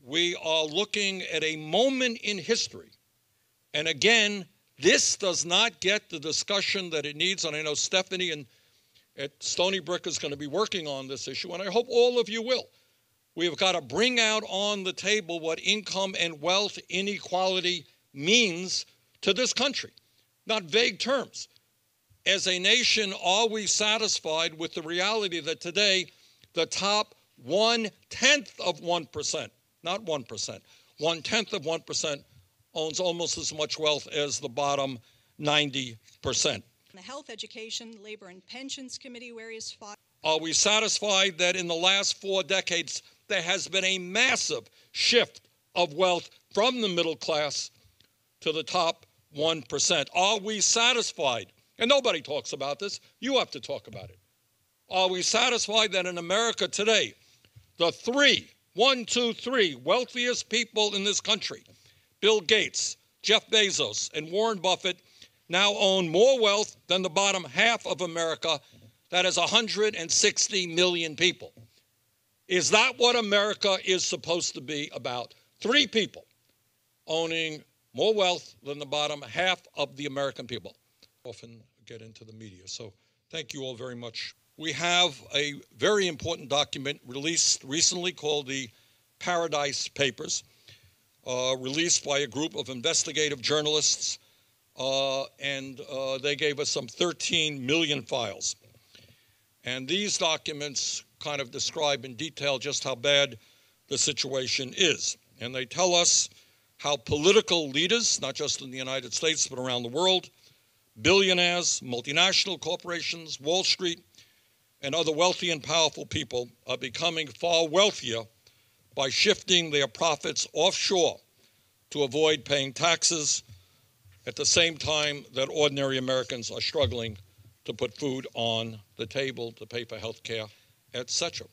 we are looking at a moment in history. And again, this does not get the discussion that it needs. And I know Stephanie at Stony Brook is going to be working on this issue, and I hope all of you will. We have got to bring out on the table what income and wealth inequality means to this country, not vague terms. As a nation, are we satisfied with the reality that today the top 1/10 of 1%, not 1%, 1/10 of 1% owns almost as much wealth as the bottom 90%? The Health, Education, Labor, and Pensions Committee, where he is fought. Are we satisfied that in the last 4 decades there has been a massive shift of wealth from the middle class to the top 1%? Are we satisfied? And nobody talks about this. You have to talk about it. Are we satisfied that in America today, the 3 wealthiest people in this country, Bill Gates, Jeff Bezos, and Warren Buffett, now own more wealth than the bottom half of America, that is 160 million people? Is that what America is supposed to be about? 3 people owning more wealth than the bottom half of the American people. Often get into the media, so thank you all very much. We have a very important document released recently called the Paradise Papers, released by a group of investigative journalists, and they gave us some 13 million files. And these documents kind of describe in detail just how bad the situation is. And they tell us how political leaders, not just in the United States but around the world, billionaires, multinational corporations, Wall Street, and other wealthy and powerful people are becoming far wealthier by shifting their profits offshore to avoid paying taxes at the same time that ordinary Americans are struggling to put food on the table, to pay for health care, etc.